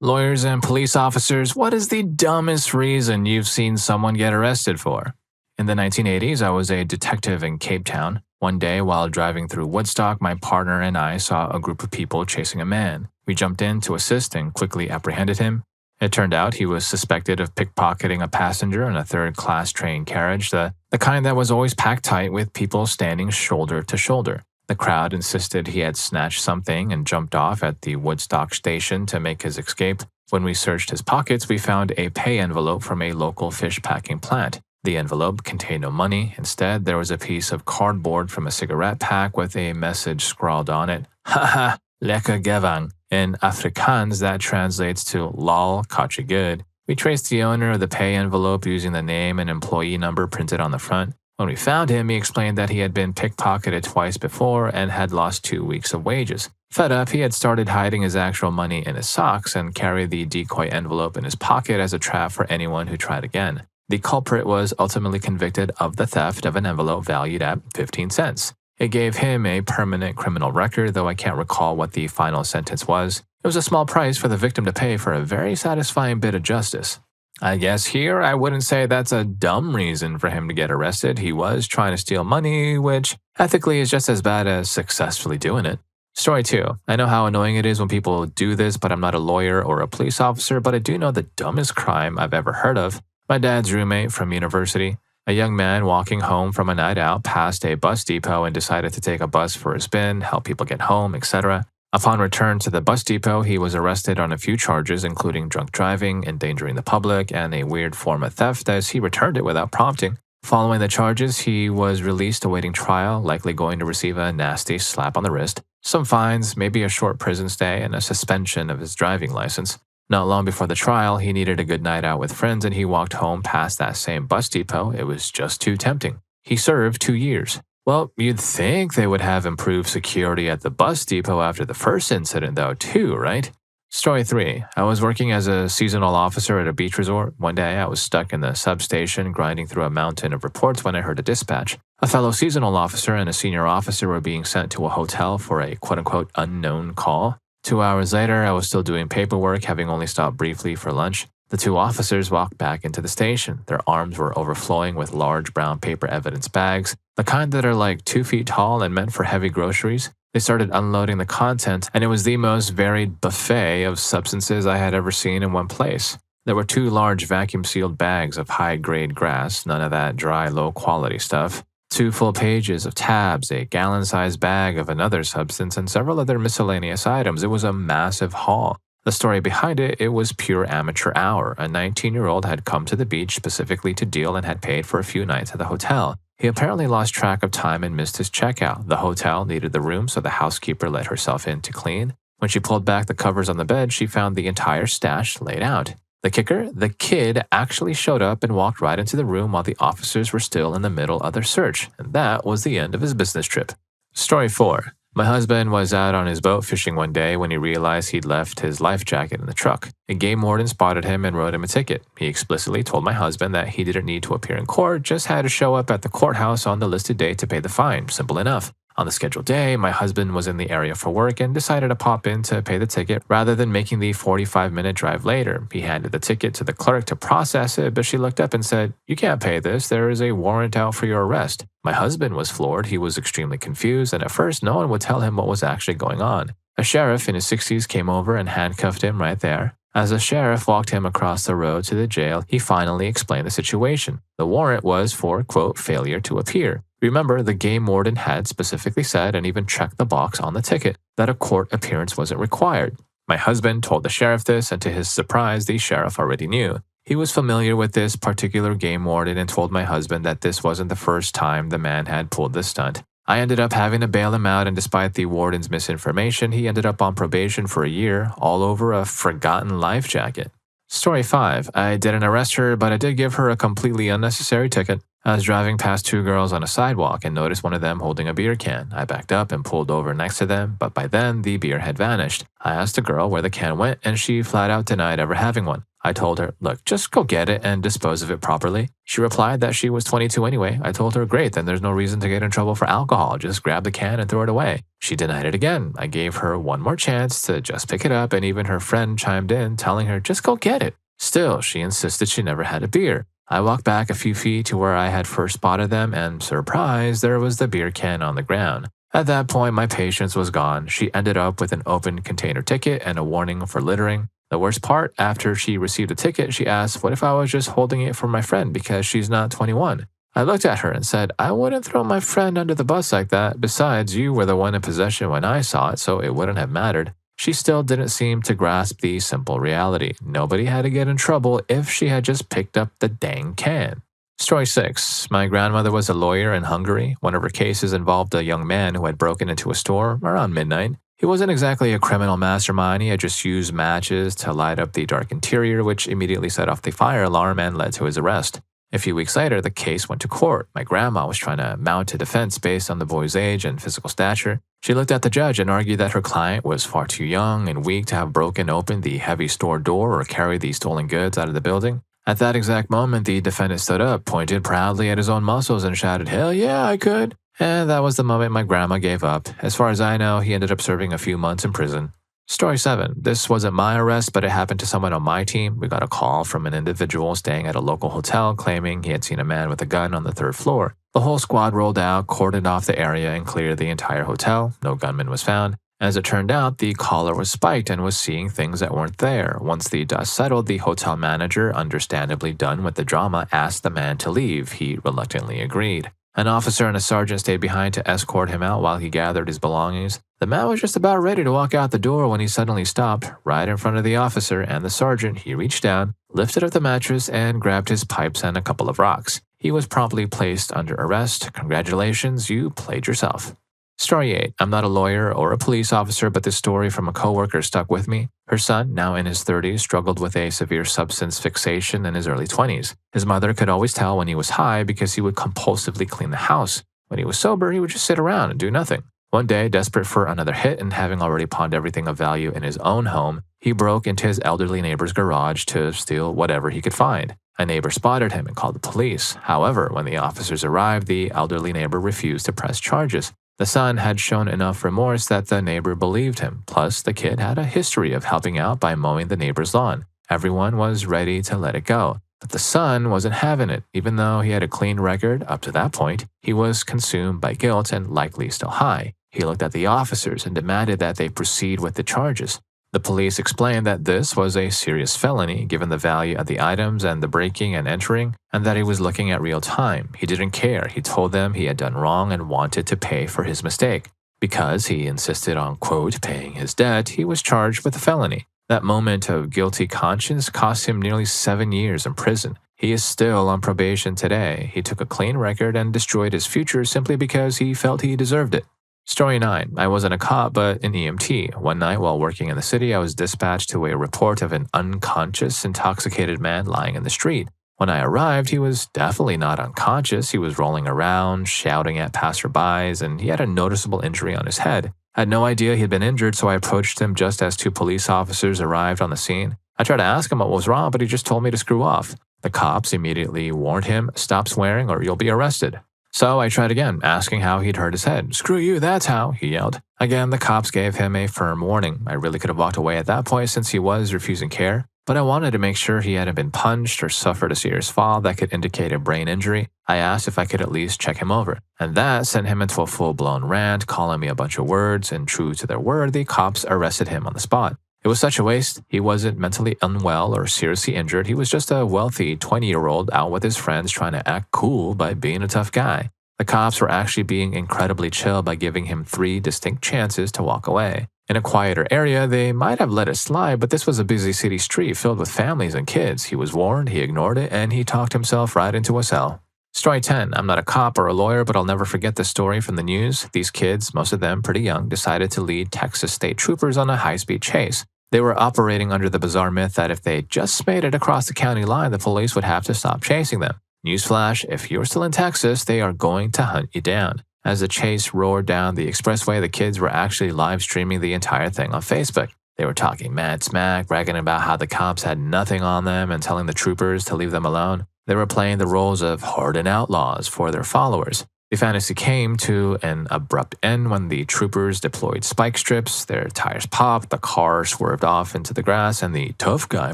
Lawyers and police officers, what is the dumbest reason you've seen someone get arrested for? In the 1980s, I was a detective in Cape Town. One day, while driving through Woodstock, my partner and I saw a group of people chasing a man. We jumped in to assist and quickly apprehended him. It turned out he was suspected of pickpocketing a passenger in a third-class train carriage, the kind that was always packed tight with people standing shoulder to shoulder. The crowd insisted he had snatched something and jumped off at the Woodstock station to make his escape. When we searched his pockets, we found a pay envelope from a local fish packing plant. The envelope contained no money. Instead, there was a piece of cardboard from a cigarette pack with a message scrawled on it. Haha, lekker gewang. In Afrikaans, that translates to lol, caught you good. We traced the owner of the pay envelope using the name and employee number printed on the front. When we found him, he explained that he had been pickpocketed twice before and had lost 2 weeks of wages. Fed up, he had started hiding his actual money in his socks and carried the decoy envelope in his pocket as a trap for anyone who tried again. The culprit was ultimately convicted of the theft of an envelope valued at 15 cents. It gave him a permanent criminal record, though I can't recall what the final sentence was. It was a small price for the victim to pay for a very satisfying bit of justice. I guess here I wouldn't say that's a dumb reason for him to get arrested. He was trying to steal money, which ethically is just as bad as successfully doing it. Story 2. I know how annoying it is when people do this, but I'm not a lawyer or a police officer, but I do know the dumbest crime I've ever heard of. My dad's roommate from university. A young man walking home from a night out passed a bus depot and decided to take a bus for a spin, help people get home, etc. Upon return to the bus depot, he was arrested on a few charges, including drunk driving, endangering the public, and a weird form of theft as he returned it without prompting. Following the charges, he was released awaiting trial, likely going to receive a nasty slap on the wrist, some fines, maybe a short prison stay, and a suspension of his driving license. Not long before the trial, he needed a good night out with friends and he walked home past that same bus depot. It was just too tempting. He served 2 years. Well, you'd think they would have improved security at the bus depot after the first incident though too, right? Story 3. I was working as a seasonal officer at a beach resort. One day I was stuck in the substation grinding through a mountain of reports when I heard a dispatch. A fellow seasonal officer and a senior officer were being sent to a hotel for a quote-unquote unknown call. 2 hours later, I was still doing paperwork, having only stopped briefly for lunch. The 2 officers walked back into the station. Their arms were overflowing with large brown paper evidence bags, the kind that are like 2 feet tall and meant for heavy groceries. They started unloading the contents, and it was the most varied buffet of substances I had ever seen in one place. There were 2 large vacuum-sealed bags of high-grade grass, none of that dry, low-quality stuff. 2 full pages of tabs, a gallon-sized bag of another substance, and several other miscellaneous items. It was a massive haul. The story behind it, it was pure amateur hour. A 19-year-old had come to the beach specifically to deal and had paid for a few nights at the hotel. He apparently lost track of time and missed his checkout. The hotel needed the room, so the housekeeper let herself in to clean. When she pulled back the covers on the bed, she found the entire stash laid out. The kicker? The kid actually showed up and walked right into the room while the officers were still in the middle of their search, and that was the end of his business trip. Story 4. My husband was out on his boat fishing one day when he realized he'd left his life jacket in the truck. A game warden spotted him and wrote him a ticket. He explicitly told my husband that he didn't need to appear in court, just had to show up at the courthouse on the listed date to pay the fine. Simple enough. On the scheduled day, my husband was in the area for work and decided to pop in to pay the ticket rather than making the 45-minute drive later. He handed the ticket to the clerk to process it, but she looked up and said, "You can't pay this. There is a warrant out for your arrest." My husband was floored. He was extremely confused, and at first no one would tell him what was actually going on. A sheriff in his 60s came over and handcuffed him right there. As the sheriff walked him across the road to the jail, he finally explained the situation. The warrant was for, quote, failure to appear. Remember, the game warden had specifically said and even checked the box on the ticket that a court appearance wasn't required. My husband told the sheriff this, and to his surprise, the sheriff already knew. He was familiar with this particular game warden and told my husband that this wasn't the first time the man had pulled this stunt. I ended up having to bail him out, and despite the warden's misinformation, he ended up on probation for a year, all over a forgotten life jacket. Story 5. I didn't arrest her, but I did give her a completely unnecessary ticket. I was driving past 2 girls on a sidewalk and noticed one of them holding a beer can. I backed up and pulled over next to them, but by then the beer had vanished. I asked the girl where the can went, and she flat out denied ever having one. I told her, look, just go get it and dispose of it properly. She replied that she was 22 anyway. I told her, great, then there's no reason to get in trouble for alcohol. Just grab the can and throw it away. She denied it again. I gave her one more chance to just pick it up, and even her friend chimed in, telling her, just go get it. Still, she insisted she never had a beer. I walked back a few feet to where I had first spotted them, and surprise, there was the beer can on the ground. At that point, my patience was gone. She ended up with an open container ticket and a warning for littering. The worst part, after she received the ticket, she asked, what if I was just holding it for my friend because she's not 21? I looked at her and said, I wouldn't throw my friend under the bus like that. Besides, you were the one in possession when I saw it, so it wouldn't have mattered. She still didn't seem to grasp the simple reality. Nobody had to get in trouble if she had just picked up the dang can. Story 6. My grandmother was a lawyer in Hungary. One of her cases involved a young man who had broken into a store around midnight. He wasn't exactly a criminal mastermind. He had just used matches to light up the dark interior, which immediately set off the fire alarm and led to his arrest. A few weeks later, the case went to court. My grandma was trying to mount a defense based on the boy's age and physical stature. She looked at the judge and argued that her client was far too young and weak to have broken open the heavy store door or carried the stolen goods out of the building. At that exact moment, the defendant stood up, pointed proudly at his own muscles, and shouted, "Hell yeah, I could!" And that was the moment my grandma gave up. As far as I know, he ended up serving a few months in prison. Story 7. This wasn't my arrest, but it happened to someone on my team. We got a call from an individual staying at a local hotel claiming he had seen a man with a gun on the 3rd floor. The whole squad rolled out, cordoned off the area, and cleared the entire hotel. No gunman was found. As it turned out, the caller was spiked and was seeing things that weren't there. Once the dust settled, the hotel manager, understandably done with the drama, asked the man to leave. He reluctantly agreed. An officer and a sergeant stayed behind to escort him out while he gathered his belongings. The man was just about ready to walk out the door when he suddenly stopped. Right in front of the officer and the sergeant, he reached down, lifted up the mattress, and grabbed his pipes and a couple of rocks. He was promptly placed under arrest. Congratulations, you played yourself. Story 8. I'm not a lawyer or a police officer, but this story from a coworker stuck with me. Her son, now in his 30s, struggled with a severe substance fixation in his early 20s. His mother could always tell when he was high because he would compulsively clean the house. When he was sober, he would just sit around and do nothing. One day, desperate for another hit and having already pawned everything of value in his own home, he broke into his elderly neighbor's garage to steal whatever he could find. A neighbor spotted him and called the police. However, when the officers arrived, the elderly neighbor refused to press charges. The son had shown enough remorse that the neighbor believed him. Plus, the kid had a history of helping out by mowing the neighbor's lawn. Everyone was ready to let it go. But the son wasn't having it. Even though he had a clean record up to that point, he was consumed by guilt and likely still high. He looked at the officers and demanded that they proceed with the charges. The police explained that this was a serious felony given the value of the items and the breaking and entering, and that he was looking at real time. He didn't care. He told them he had done wrong and wanted to pay for his mistake. Because he insisted on, quote, paying his debt, he was charged with a felony. That moment of guilty conscience cost him nearly 7 years in prison. He is still on probation today. He took a clean record and destroyed his future simply because he felt he deserved it. Story 9. I wasn't a cop, but an EMT. One night while working in the city, I was dispatched to a report of an unconscious, intoxicated man lying in the street. When I arrived, he was definitely not unconscious. He was rolling around, shouting at passerbys, and he had a noticeable injury on his head. I had no idea he had been injured, so I approached him just as 2 police officers arrived on the scene. I tried to ask him what was wrong, but he just told me to screw off. The cops immediately warned him, "Stop swearing or you'll be arrested." So I tried again, asking how he'd hurt his head. "Screw you, that's how," he yelled. Again, the cops gave him a firm warning. I really could have walked away at that point since he was refusing care, but I wanted to make sure he hadn't been punched or suffered a serious fall that could indicate a brain injury. I asked if I could at least check him over, and that sent him into a full-blown rant, calling me a bunch of words, and true to their word, the cops arrested him on the spot. It was such a waste. He wasn't mentally unwell or seriously injured. He was just a wealthy 20-year-old out with his friends trying to act cool by being a tough guy. The cops were actually being incredibly chill by giving him 3 distinct chances to walk away. In a quieter area, they might have let it slide, but this was a busy city street filled with families and kids. He was warned, he ignored it, and he talked himself right into a cell. Story 10. I'm not a cop or a lawyer, but I'll never forget this story from the news. These kids, most of them pretty young, decided to lead Texas state troopers on a high-speed chase. They were operating under the bizarre myth that if they just made it across the county line, the police would have to stop chasing them. Newsflash, if you're still in Texas, they are going to hunt you down. As the chase roared down the expressway, the kids were actually live streaming the entire thing on Facebook. They were talking mad smack, bragging about how the cops had nothing on them and telling the troopers to leave them alone. They were playing the roles of hardened outlaws for their followers. The fantasy came to an abrupt end when the troopers deployed spike strips, their tires popped, the car swerved off into the grass, and the tough guy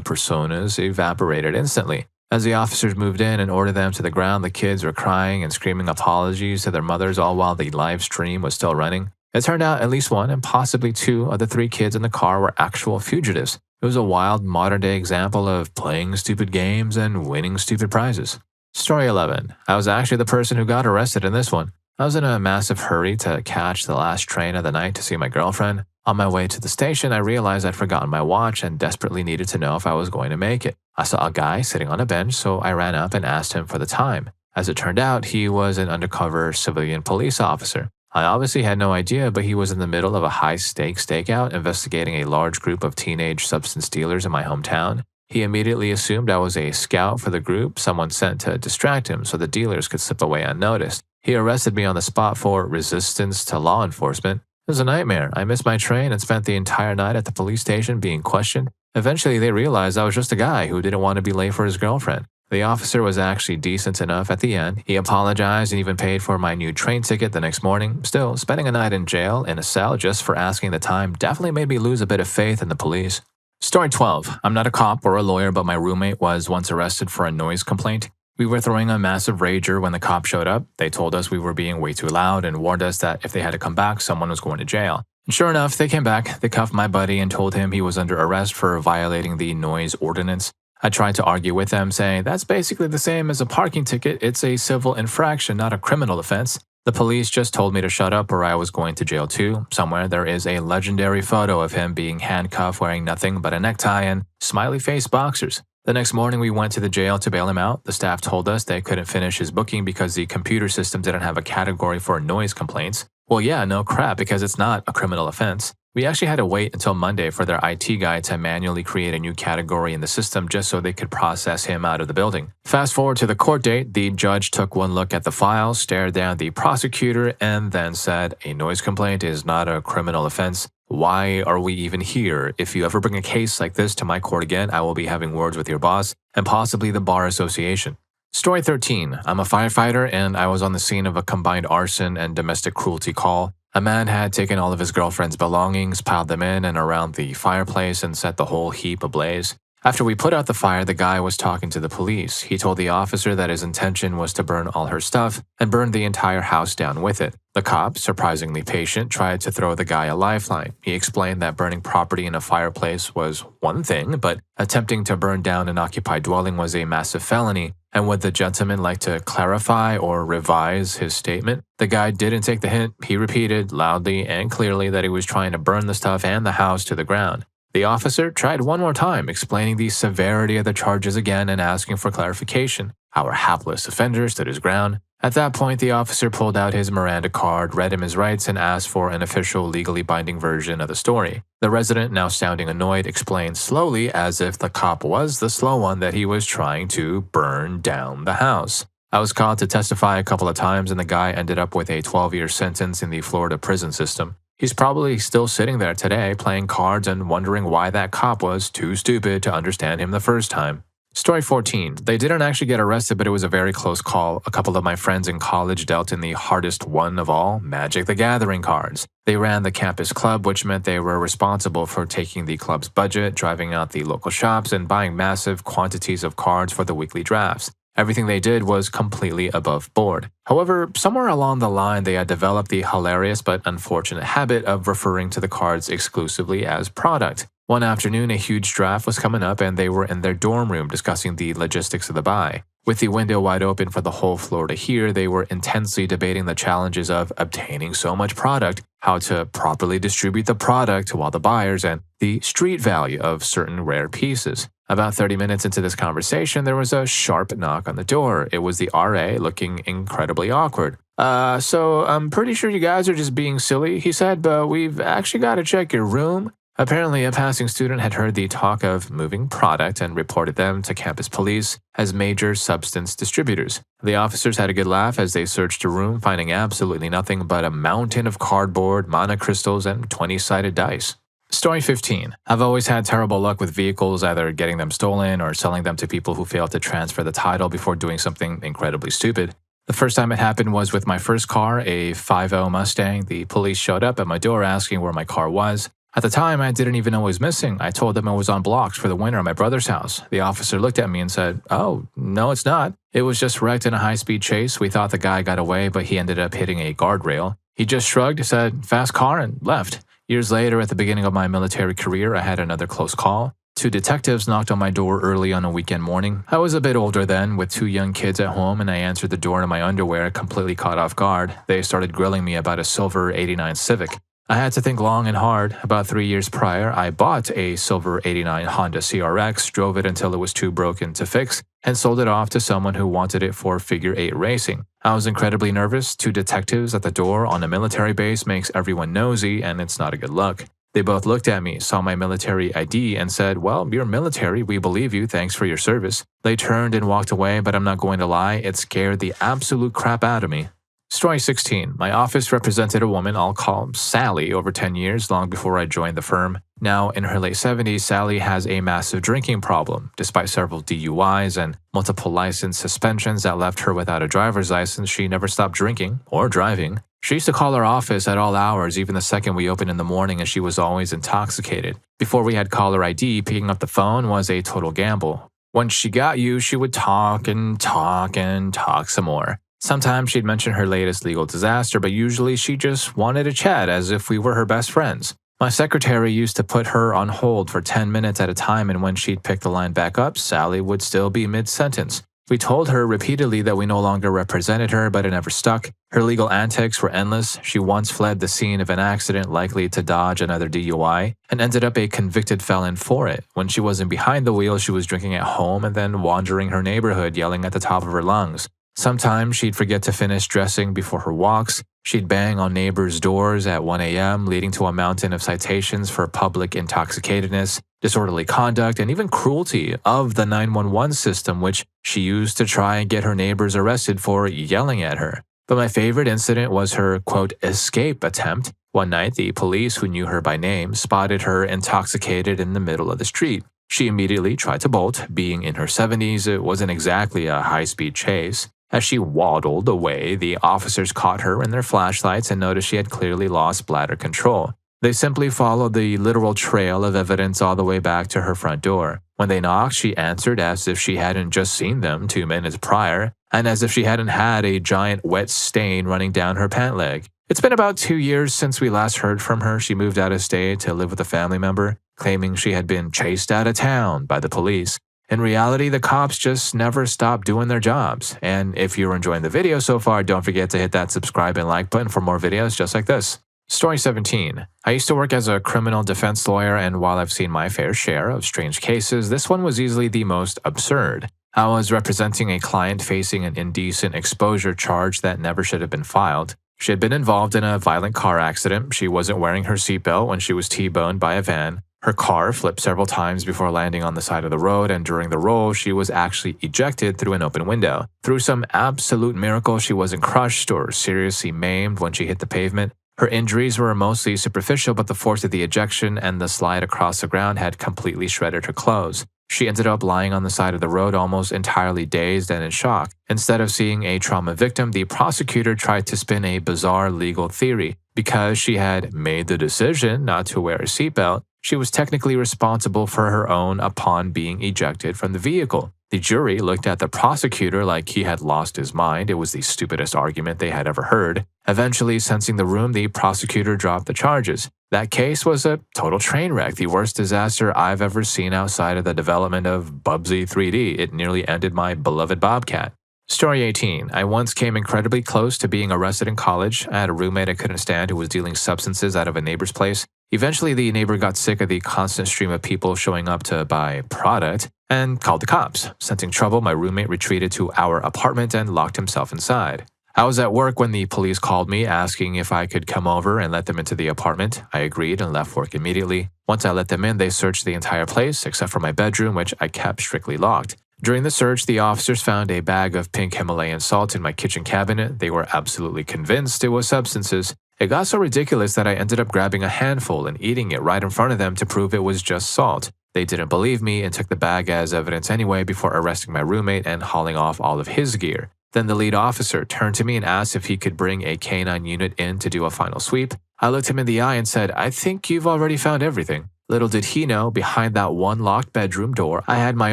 personas evaporated instantly. As the officers moved in and ordered them to the ground, the kids were crying and screaming apologies to their mothers, all while the live stream was still running. It turned out at least one and possibly two of the three kids in the car were actual fugitives. It was a wild modern-day example of playing stupid games and winning stupid prizes. Story 11. I was actually the person who got arrested in this one. I was in a massive hurry to catch the last train of the night to see my girlfriend. On my way to the station, I realized I'd forgotten my watch and desperately needed to know if I was going to make it. I saw a guy sitting on a bench, so I ran up and asked him for the time. As it turned out, he was an undercover civilian police officer. I obviously had no idea, but he was in the middle of a high-stakes stakeout investigating a large group of teenage substance dealers in my hometown. He immediately assumed I was a scout for the group, someone sent to distract him so the dealers could slip away unnoticed. He arrested me on the spot for resistance to law enforcement. It was a nightmare. I missed my train and spent the entire night at the police station being questioned. Eventually, they realized I was just a guy who didn't want to be late for his girlfriend. The officer was actually decent enough at the end. He apologized and even paid for my new train ticket the next morning. Still, spending a night in jail in a cell just for asking the time definitely made me lose a bit of faith in the police. Story 12. I'm not a cop or a lawyer, but my roommate was once arrested for a noise complaint. We were throwing a massive rager when the cops showed up. They told us we were being way too loud and warned us that if they had to come back, someone was going to jail. And sure enough, they came back. They cuffed my buddy and told him he was under arrest for violating the noise ordinance. I tried to argue with them, saying that's basically the same as a parking ticket. It's a civil infraction, not a criminal offense. The police just told me to shut up or I was going to jail too. Somewhere there is a legendary photo of him being handcuffed wearing nothing but a necktie and smiley face boxers. The next morning we went to the jail to bail him out. The staff told us they couldn't finish his booking because the computer system didn't have a category for noise complaints. Well, yeah, no crap, because it's not a criminal offense. We actually had to wait until Monday for their IT guy to manually create a new category in the system just so they could process him out of the building. Fast forward to the court date, the judge took one look at the file, stared down the prosecutor, and then said, "A noise complaint is not a criminal offense. Why are we even here? If you ever bring a case like this to my court again, I will be having words with your boss and possibly the Bar Association." Story 13. I'm a firefighter and I was on the scene of a combined arson and domestic cruelty call. A man had taken all of his girlfriend's belongings, piled them in and around the fireplace, and set the whole heap ablaze. After we put out the fire, the guy was talking to the police. He told the officer that his intention was to burn all her stuff and burn the entire house down with it. The cop, surprisingly patient, tried to throw the guy a lifeline. He explained that burning property in a fireplace was one thing, but attempting to burn down an occupied dwelling was a massive felony. And would the gentleman like to clarify or revise his statement? The guy didn't take the hint. He repeated loudly and clearly that he was trying to burn the stuff and the house to the ground. The officer tried one more time, explaining the severity of the charges again and asking for clarification. Our hapless offender stood his ground. At that point, the officer pulled out his Miranda card, read him his rights, and asked for an official legally binding version of the story. The resident, now sounding annoyed, explained slowly, as if the cop was the slow one, that he was trying to burn down the house. I was called to testify a couple of times, and the guy ended up with a 12-year sentence in the Florida prison system. He's probably still sitting there today, playing cards and wondering why that cop was too stupid to understand him the first time. Story 14. They didn't actually get arrested, but it was a very close call. A couple of my friends in college dealt in the hardest one of all, Magic the Gathering cards. They ran the campus club, which meant they were responsible for taking the club's budget, driving out the local shops, and buying massive quantities of cards for the weekly drafts. Everything they did was completely above board. However, somewhere along the line, they had developed the hilarious but unfortunate habit of referring to the cards exclusively as product. One afternoon, a huge draft was coming up and they were in their dorm room discussing the logistics of the buy. With the window wide open for the whole floor to hear, they were intensely debating the challenges of obtaining so much product, how to properly distribute the product to all the buyers, and the street value of certain rare pieces. About 30 minutes into this conversation, there was a sharp knock on the door. It was the RA, looking incredibly awkward. So I'm pretty sure you guys are just being silly," he said, "but we've actually got to check your room." Apparently, a passing student had heard the talk of moving product and reported them to campus police as major substance distributors. The officers had a good laugh as they searched the room, finding absolutely nothing but a mountain of cardboard, monocrystals, and 20-sided dice. Story 15. I've always had terrible luck with vehicles, either getting them stolen or selling them to people who failed to transfer the title before doing something incredibly stupid. The first time it happened was with my first car, a 5.0 Mustang. The police showed up at my door asking where my car was. At the time, I didn't even know it was missing. I told them it was on blocks for the winter at my brother's house. The officer looked at me and said, "Oh, no, it's not. It was just wrecked in a high-speed chase. We thought the guy got away, but he ended up hitting a guardrail." He just shrugged, said, "Fast car," and left. Years later, at the beginning of my military career, I had another close call. Two detectives knocked on my door early on a weekend morning. I was a bit older then, with two young kids at home, and I answered the door in my underwear, completely caught off guard. They started grilling me about a silver '89 Civic. I had to think long and hard. About 3 years prior, I bought a silver '89 Honda CRX, drove it until it was too broken to fix, and sold it off to someone who wanted it for figure 8 racing. I was incredibly nervous. Two detectives at the door on a military base makes everyone nosy, and it's not a good look. They both looked at me, saw my military ID, and said, "Well, you're military, we believe you, thanks for your service." They turned and walked away, but I'm not going to lie, it scared the absolute crap out of me. Story 16. My office represented a woman I'll call Sally over 10 years, long before I joined the firm. Now, in her late 70s, Sally has a massive drinking problem. Despite several DUIs and multiple license suspensions that left her without a driver's license, she never stopped drinking or driving. She used to call our office at all hours, even the second we opened in the morning, and she was always intoxicated. Before we had caller ID, picking up the phone was a total gamble. Once she got you, she would talk and talk and talk some more. Sometimes she'd mention her latest legal disaster, but usually she just wanted to chat as if we were her best friends. My secretary used to put her on hold for 10 minutes at a time, and when she'd pick the line back up, Sally would still be mid-sentence. We told her repeatedly that we no longer represented her, but it never stuck. Her legal antics were endless. She once fled the scene of an accident likely to dodge another DUI and ended up a convicted felon for it. When she wasn't behind the wheel, she was drinking at home and then wandering her neighborhood yelling at the top of her lungs. Sometimes she'd forget to finish dressing before her walks. She'd bang on neighbors' doors at 1 a.m., leading to a mountain of citations for public intoxicatedness, disorderly conduct, and even cruelty of the 911 system, which she used to try and get her neighbors arrested for yelling at her. But my favorite incident was her, quote, escape attempt. One night, the police, who knew her by name, spotted her intoxicated in the middle of the street. She immediately tried to bolt. Being in her 70s, it wasn't exactly a high-speed chase. As she waddled away, the officers caught her in their flashlights and noticed she had clearly lost bladder control. They simply followed the literal trail of evidence all the way back to her front door. When they knocked, she answered as if she hadn't just seen them 2 minutes prior, and as if she hadn't had a giant wet stain running down her pant leg. It's been about 2 years since we last heard from her. She moved out of state to live with a family member, claiming she had been chased out of town by the police. In reality, the cops just never stopped doing their jobs. And if you're enjoying the video so far, don't forget to hit that subscribe and like button for more videos just like this. Story 17. I used to work as a criminal defense lawyer, and while I've seen my fair share of strange cases, this one was easily the most absurd. I was representing a client facing an indecent exposure charge that never should have been filed. She had been involved in a violent car accident. She wasn't wearing her seatbelt when she was T-boned by a van. Her car flipped several times before landing on the side of the road, and during the roll, she was actually ejected through an open window. Through some absolute miracle, she wasn't crushed or seriously maimed when she hit the pavement. Her injuries were mostly superficial, but the force of the ejection and the slide across the ground had completely shredded her clothes. She ended up lying on the side of the road almost entirely dazed and in shock. Instead of seeing a trauma victim, the prosecutor tried to spin a bizarre legal theory. Because she had made the decision not to wear a seatbelt, she was technically responsible for her own upon being ejected from the vehicle. The jury looked at the prosecutor like he had lost his mind. It was the stupidest argument they had ever heard. Eventually, sensing the room, the prosecutor dropped the charges. That case was a total train wreck, the worst disaster I've ever seen outside of the development of Bubsy 3D. It nearly ended my beloved Bobcat. Story 18. I once came incredibly close to being arrested in college. I had a roommate I couldn't stand who was dealing substances out of a neighbor's place. Eventually, the neighbor got sick of the constant stream of people showing up to buy product and called the cops. Sensing trouble, my roommate retreated to our apartment and locked himself inside. I was at work when the police called me, asking if I could come over and let them into the apartment. I agreed and left work immediately. Once I let them in, they searched the entire place, except for my bedroom, which I kept strictly locked. During the search, the officers found a bag of pink Himalayan salt in my kitchen cabinet. They were absolutely convinced it was substances. It got so ridiculous that I ended up grabbing a handful and eating it right in front of them to prove it was just salt. They didn't believe me and took the bag as evidence anyway before arresting my roommate and hauling off all of his gear. Then the lead officer turned to me and asked if he could bring a canine unit in to do a final sweep. I looked him in the eye and said, "I think you've already found everything." Little did he know, behind that one locked bedroom door, I had my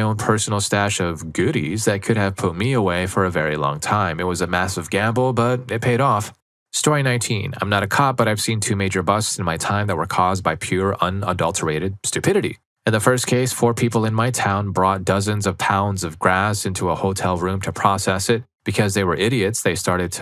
own personal stash of goodies that could have put me away for a very long time. It was a massive gamble, but it paid off. Story 19. I'm not a cop, but I've seen 2 major busts in my time that were caused by pure, unadulterated stupidity. In the first case, 4 people in my town brought dozens of pounds of grass into a hotel room to process it. Because they were idiots, they started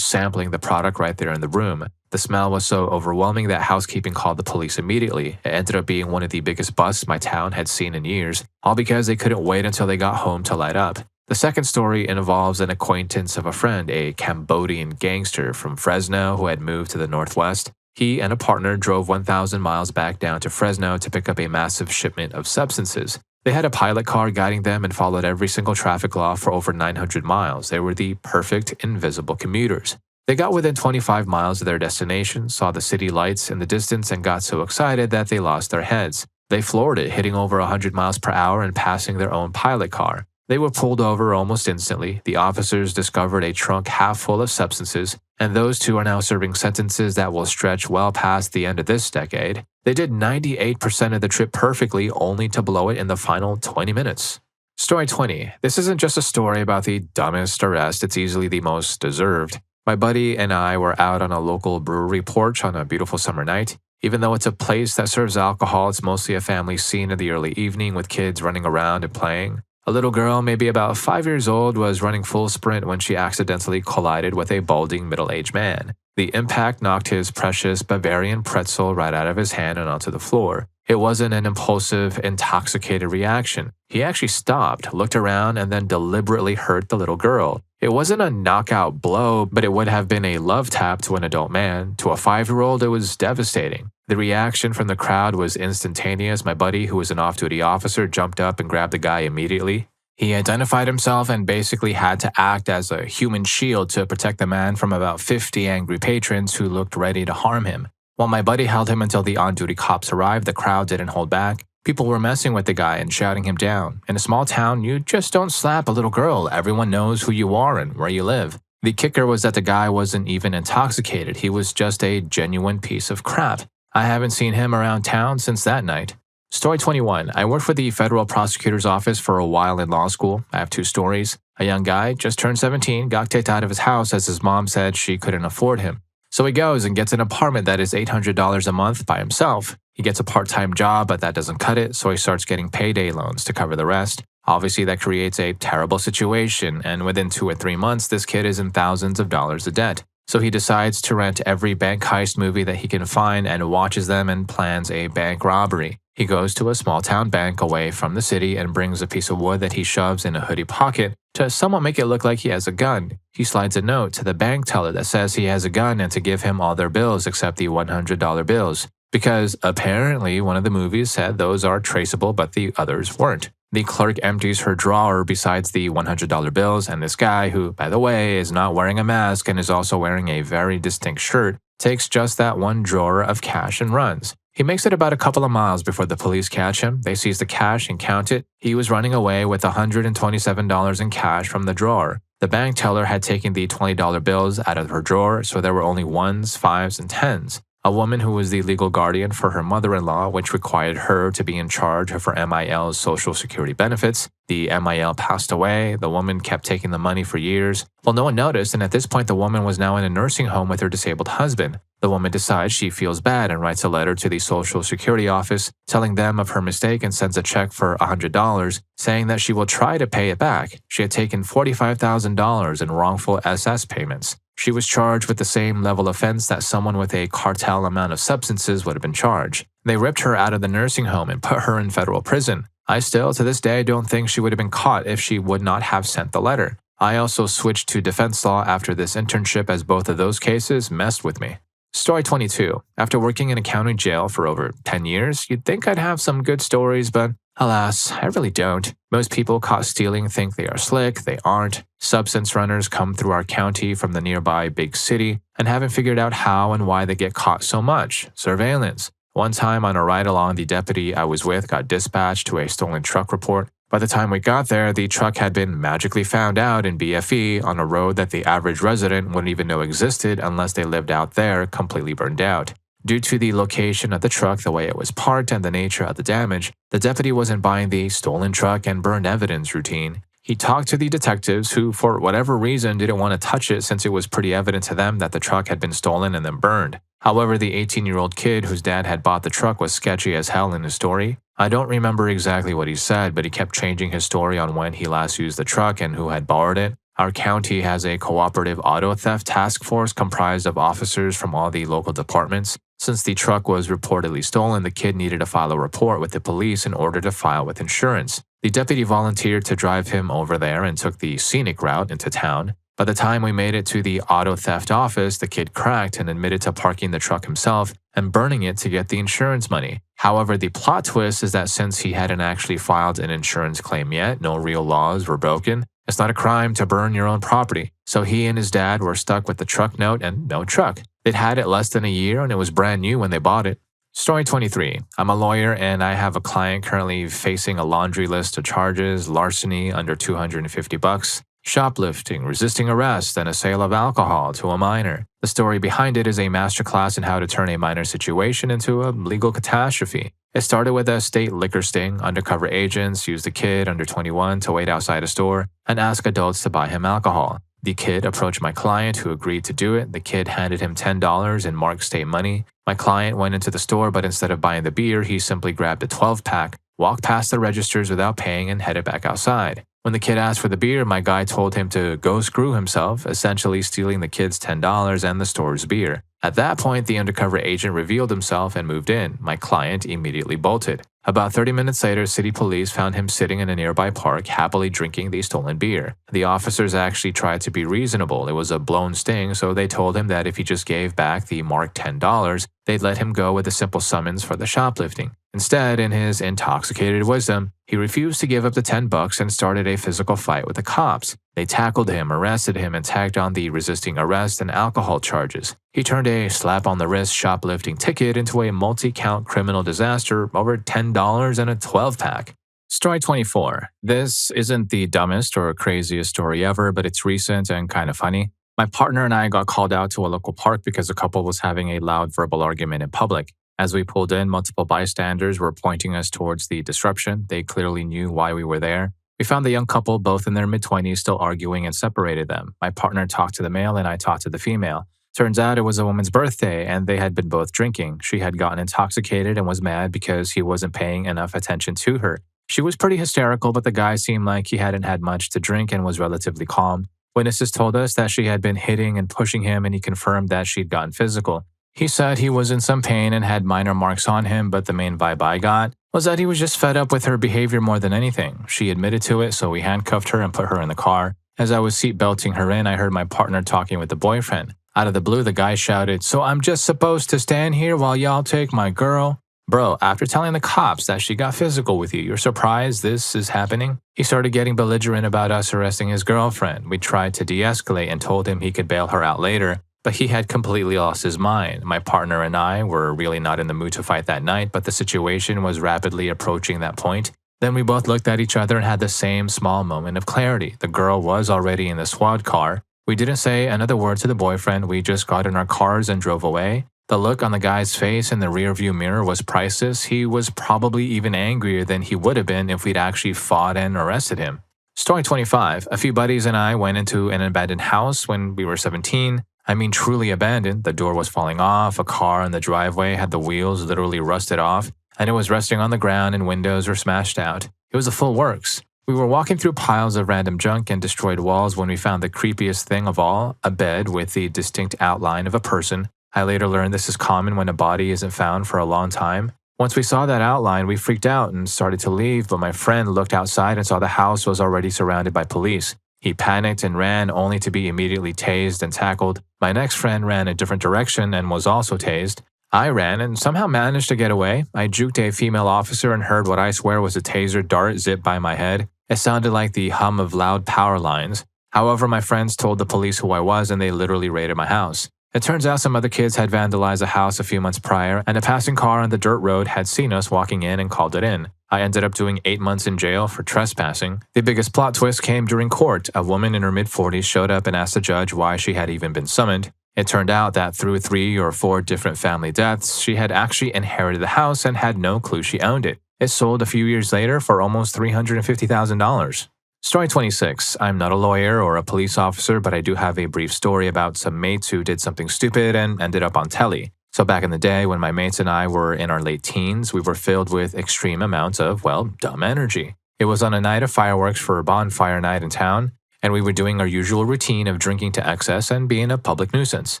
sampling the product right there in the room. The smell was so overwhelming that housekeeping called the police immediately. It ended up being one of the biggest busts my town had seen in years, all because they couldn't wait until they got home to light up. The second story involves an acquaintance of a friend, a Cambodian gangster from Fresno who had moved to the Northwest. He and a partner drove 1,000 miles back down to Fresno to pick up a massive shipment of substances. They had a pilot car guiding them and followed every single traffic law for over 900 miles. They were the perfect invisible commuters. They got within 25 miles of their destination, saw the city lights in the distance, and got so excited that they lost their heads. They floored it, hitting over 100 miles per hour and passing their own pilot car. They were pulled over almost instantly. The officers discovered a trunk half full of substances, and those 2 are now serving sentences that will stretch well past the end of this decade. They did 98% of the trip perfectly, only to blow it in the final 20 minutes. Story 20. This isn't just a story about the dumbest arrest, it's easily the most deserved. My buddy and I were out on a local brewery porch on a beautiful summer night. Even though it's a place that serves alcohol, it's mostly a family scene in the early evening with kids running around and playing. A little girl, maybe about 5 years old, was running full sprint when she accidentally collided with a balding middle-aged man. The impact knocked his precious Bavarian pretzel right out of his hand and onto the floor. It wasn't an impulsive, intoxicated reaction. He actually stopped, looked around, and then deliberately hurt the little girl. It wasn't a knockout blow, but it would have been a love tap to an adult man. To a 5-year-old, it was devastating. The reaction from the crowd was instantaneous. My buddy, who was an off-duty officer, jumped up and grabbed the guy immediately. He identified himself and basically had to act as a human shield to protect the man from about 50 angry patrons who looked ready to harm him. While my buddy held him until the on-duty cops arrived, the crowd didn't hold back. People were messing with the guy and shouting him down. In a small town, you just don't slap a little girl. Everyone knows who you are and where you live. The kicker was that the guy wasn't even intoxicated. He was just a genuine piece of crap. I haven't seen him around town since that night. Story 21. I worked for the federal prosecutor's office for a while in law school. I have 2 stories. A young guy, just turned 17, got kicked out of his house as his mom said she couldn't afford him. So he goes and gets an apartment that is $800 a month by himself. He gets a part-time job, but that doesn't cut it, so he starts getting payday loans to cover the rest. Obviously, that creates a terrible situation, and within 2 or 3 months, this kid is in thousands of dollars of debt. So he decides to rent every bank heist movie that he can find and watches them and plans a bank robbery. He goes to a small-town bank away from the city and brings a piece of wood that he shoves in a hoodie pocket to somewhat make it look like he has a gun. He slides a note to the bank teller that says he has a gun and to give him all their bills except the $100 bills, because apparently one of the movies said those are traceable but the others weren't. The clerk empties her drawer besides the $100 bills, and this guy, who, by the way, is not wearing a mask and is also wearing a very distinct shirt, takes just that one drawer of cash and runs. He makes it about a couple of miles before the police catch him. They seize the cash and count it. He was running away with $127 in cash from the drawer. The bank teller had taken the $20 bills out of her drawer, so there were only 1s, 5s, and 10s. A woman who was the legal guardian for her mother-in-law, which required her to be in charge of her MIL's Social Security benefits. The MIL passed away. The woman kept taking the money for years. Well, no one noticed, and at this point the woman was now in a nursing home with her disabled husband. The woman decides she feels bad and writes a letter to the Social Security office, telling them of her mistake, and sends a check for $100, saying that she will try to pay it back. She had taken $45,000 in wrongful SS payments. She was charged with the same level offense that someone with a cartel amount of substances would have been charged. They ripped her out of the nursing home and put her in federal prison. I still, to this day, don't think she would have been caught if she would not have sent the letter. I also switched to defense law after this internship, as both of those cases messed with me. Story 22. After working in a county jail for over 10 years, you'd think I'd have some good stories, but Alas, I really don't. Most people caught stealing think they are slick, they aren't. Substance runners come through our county from the nearby big city and haven't figured out how and why they get caught so much. Surveillance. One time on a ride along, the deputy I was with got dispatched to a stolen truck report. By the time we got there, the truck had been magically found out in BFE on a road that the average resident wouldn't even know existed unless they lived out there, completely burned out. Due to the location of the truck, the way it was parked, and the nature of the damage, the deputy wasn't buying the stolen truck and burned evidence routine. He talked to the detectives who, for whatever reason, didn't want to touch it since it was pretty evident to them that the truck had been stolen and then burned. However, the 18-year-old kid whose dad had bought the truck was sketchy as hell in his story. I don't remember exactly what he said, but he kept changing his story on when he last used the truck and who had borrowed it. Our county has a cooperative auto theft task force comprised of officers from all the local departments. Since the truck was reportedly stolen, the kid needed to file a report with the police in order to file with insurance. The deputy volunteered to drive him over there and took the scenic route into town. By the time we made it to the auto theft office, the kid cracked and admitted to parking the truck himself and burning it to get the insurance money. However, the plot twist is that since he hadn't actually filed an insurance claim yet, no real laws were broken. It's not a crime to burn your own property. So he and his dad were stuck with the truck note and no truck. They'd had it less than a year and it was brand new when they bought it. Story 23. I'm a lawyer and I have a client currently facing a laundry list of charges: larceny under $250, shoplifting, resisting arrest, and a sale of alcohol to a minor. The story behind it is a masterclass in how to turn a minor situation into a legal catastrophe. It started with a state liquor sting. Undercover agents used a kid under 21 to wait outside a store and ask adults to buy him alcohol. The kid approached my client, who agreed to do it. The kid handed him $10 in marked state money. My client went into the store, but instead of buying the beer, he simply grabbed a 12-pack, walked past the registers without paying, and headed back outside. When the kid asked for the beer, my guy told him to go screw himself, essentially stealing the kid's $10 and the store's beer. At that point, the undercover agent revealed himself and moved in. My client immediately bolted. About 30 minutes later, city police found him sitting in a nearby park, happily drinking the stolen beer. The officers actually tried to be reasonable. It was a blown sting, so they told him that if he just gave back the marked $10, they'd let him go with a simple summons for the shoplifting. Instead, in his intoxicated wisdom, he refused to give up the $10 and started a physical fight with the cops. They tackled him, arrested him, and tagged on the resisting arrest and alcohol charges. He turned a slap-on-the-wrist shoplifting ticket into a multi-count criminal disaster over $10 and a 12-pack. Story 24. This isn't the dumbest or craziest story ever, but it's recent and kind of funny. My partner and I got called out to a local park because a couple was having a loud verbal argument in public. As we pulled in, multiple bystanders were pointing us towards the disruption. They clearly knew why we were there. We found the young couple, both in their mid-20s, still arguing and separated them. My partner talked to the male and I talked to the female. Turns out it was a woman's birthday and they had been both drinking. She had gotten intoxicated and was mad because he wasn't paying enough attention to her. She was pretty hysterical, but the guy seemed like he hadn't had much to drink and was relatively calm. Witnesses told us that she had been hitting and pushing him, and he confirmed that she'd gotten physical. He said he was in some pain and had minor marks on him, but the main vibe I got was that he was just fed up with her behavior more than anything. She admitted to it, so we handcuffed her and put her in the car. As I was seatbelting her in, I heard my partner talking with the boyfriend. Out of the blue, the guy shouted, "So I'm just supposed to stand here while y'all take my girl?" Bro, after telling the cops that she got physical with you, you're surprised this is happening? He started getting belligerent about us arresting his girlfriend. We tried to de-escalate and told him he could bail her out later, but he had completely lost his mind. My partner and I were really not in the mood to fight that night, but the situation was rapidly approaching that point. Then we both looked at each other and had the same small moment of clarity. The girl was already in the squad car. We didn't say another word to the boyfriend. We just got in our cars and drove away. The look on the guy's face in the rearview mirror was priceless. He was probably even angrier than he would have been if we'd actually fought and arrested him. Story 25. A few buddies and I went into an abandoned house when we were 17. I mean, truly abandoned. The door was falling off, a car in the driveway had the wheels literally rusted off, and it was resting on the ground and windows were smashed out. It was a full works. We were walking through piles of random junk and destroyed walls when we found the creepiest thing of all, a bed with the distinct outline of a person. I later learned this is common when a body isn't found for a long time. Once we saw that outline, we freaked out and started to leave, but my friend looked outside and saw the house was already surrounded by police. He panicked and ran, only to be immediately tased and tackled. My next friend ran a different direction and was also tased. I ran and somehow managed to get away. I juked a female officer and heard what I swear was a taser dart zip by my head. It sounded like the hum of loud power lines. However, my friends told the police who I was and they literally raided my house. It turns out some other kids had vandalized a house a few months prior, and a passing car on the dirt road had seen us walking in and called it in. I ended up doing 8 months in jail for trespassing. The biggest plot twist came during court. A woman in her mid-40s showed up and asked the judge why she had even been summoned. It turned out that through 3 or 4 different family deaths, she had actually inherited the house and had no clue she owned it. It sold a few years later for almost $350,000. Story 26. I'm not a lawyer or a police officer, but I do have a brief story about some mates who did something stupid and ended up on telly. So back in the day when my mates and I were in our late teens, we were filled with extreme amounts of, dumb energy. It was on a night of fireworks for a bonfire night in town, and we were doing our usual routine of drinking to excess and being a public nuisance.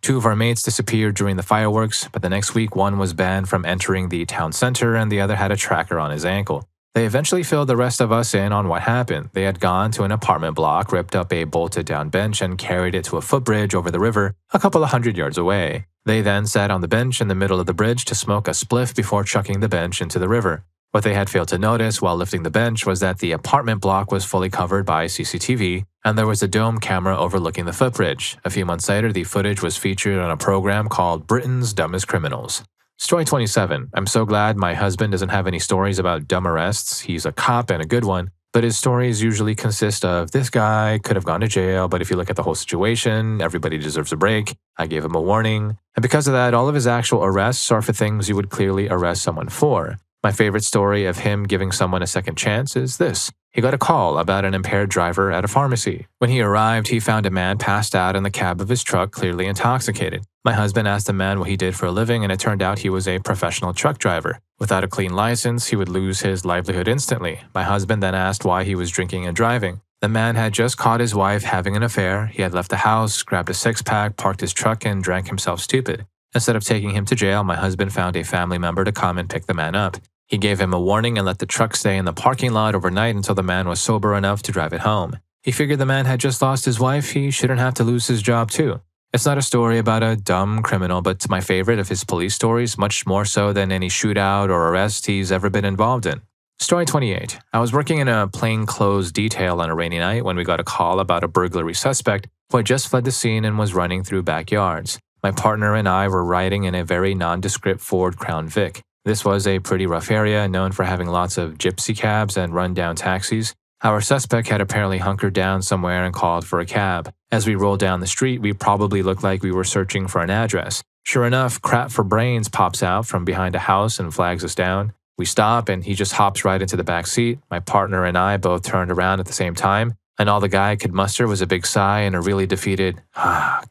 2 of our mates disappeared during the fireworks, but the next week one was banned from entering the town center and the other had a tracker on his ankle. They eventually filled the rest of us in on what happened. They had gone to an apartment block, ripped up a bolted-down bench, and carried it to a footbridge over the river a couple of hundred yards away. They then sat on the bench in the middle of the bridge to smoke a spliff before chucking the bench into the river. What they had failed to notice while lifting the bench was that the apartment block was fully covered by CCTV, and there was a dome camera overlooking the footbridge. A few months later, the footage was featured on a program called Britain's Dumbest Criminals. Story 27. I'm so glad my husband doesn't have any stories about dumb arrests. He's a cop and a good one, but his stories usually consist of, this guy could have gone to jail, but if you look at the whole situation, everybody deserves a break. I gave him a warning. And because of that, all of his actual arrests are for things you would clearly arrest someone for. My favorite story of him giving someone a second chance is this. He got a call about an impaired driver at a pharmacy. When he arrived, he found a man passed out in the cab of his truck, clearly intoxicated. My husband asked the man what he did for a living, and it turned out he was a professional truck driver. Without a clean license, he would lose his livelihood instantly. My husband then asked why he was drinking and driving. The man had just caught his wife having an affair. He had left the house, grabbed a six-pack, parked his truck, and drank himself stupid. Instead of taking him to jail, my husband found a family member to come and pick the man up. He gave him a warning and let the truck stay in the parking lot overnight until the man was sober enough to drive it home. He figured the man had just lost his wife, he shouldn't have to lose his job too. It's not a story about a dumb criminal, but it's my favorite of his police stories, much more so than any shootout or arrest he's ever been involved in. Story 28. I was working in a plainclothes detail on a rainy night when we got a call about a burglary suspect who had just fled the scene and was running through backyards. My partner and I were riding in a very nondescript Ford Crown Vic. This was a pretty rough area, known for having lots of gypsy cabs and run-down taxis. Our suspect had apparently hunkered down somewhere and called for a cab. As we rolled down the street, we probably looked like we were searching for an address. Sure enough, Crap for Brains pops out from behind a house and flags us down. We stop, and he just hops right into the back seat. My partner and I both turned around at the same time, and all the guy could muster was a big sigh and a really defeated,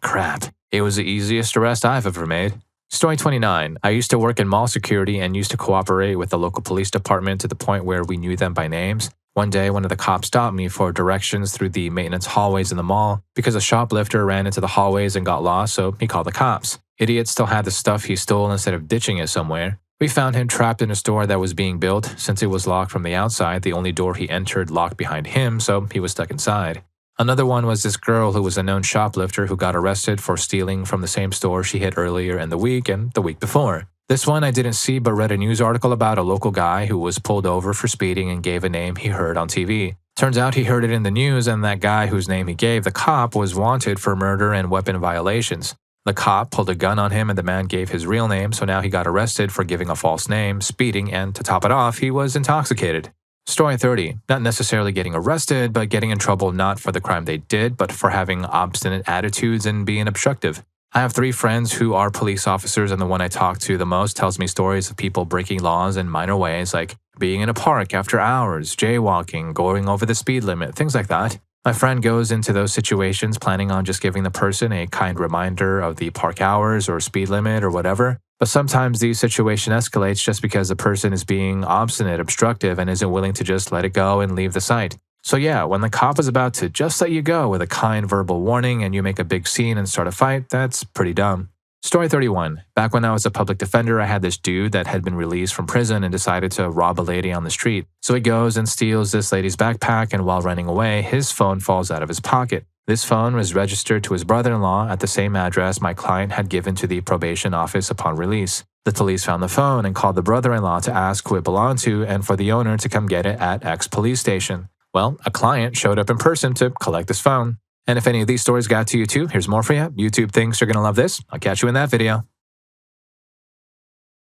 crap. It was the easiest arrest I've ever made. Story 29. I used to work in mall security and used to cooperate with the local police department to the point where we knew them by names. One day, one of the cops stopped me for directions through the maintenance hallways in the mall because a shoplifter ran into the hallways and got lost, so he called the cops. Idiot still had the stuff he stole instead of ditching it somewhere. We found him trapped in a store that was being built. Since it was locked from the outside, the only door he entered locked behind him, so he was stuck inside. Another one was this girl who was a known shoplifter who got arrested for stealing from the same store she hit earlier in the week and the week before. This one I didn't see but read a news article about a local guy who was pulled over for speeding and gave a name he heard on TV. Turns out he heard it in the news, and that guy whose name he gave, the cop, was wanted for murder and weapon violations. The cop pulled a gun on him and the man gave his real name, so now he got arrested for giving a false name, speeding, and to top it off, he was intoxicated. Story 30. Not necessarily getting arrested, but getting in trouble not for the crime they did, but for having obstinate attitudes and being obstructive. I have 3 friends who are police officers, and the one I talk to the most tells me stories of people breaking laws in minor ways, like being in a park after hours, jaywalking, going over the speed limit, things like that. My friend goes into those situations planning on just giving the person a kind reminder of the park hours or speed limit or whatever. But sometimes the situation escalates just because the person is being obstinate, obstructive, and isn't willing to just let it go and leave the site. So yeah, when the cop is about to just let you go with a kind verbal warning and you make a big scene and start a fight, that's pretty dumb. Story 31. Back when I was a public defender, I had this dude that had been released from prison and decided to rob a lady on the street. So he goes and steals this lady's backpack, and while running away, his phone falls out of his pocket. This phone was registered to his brother-in-law at the same address my client had given to the probation office upon release. The police found the phone and called the brother-in-law to ask who it belonged to and for the owner to come get it at X police station. Well, a client showed up in person to collect his phone. And if any of these stories got to you too, here's more for you. YouTube thinks you're going to love this. I'll catch you in that video.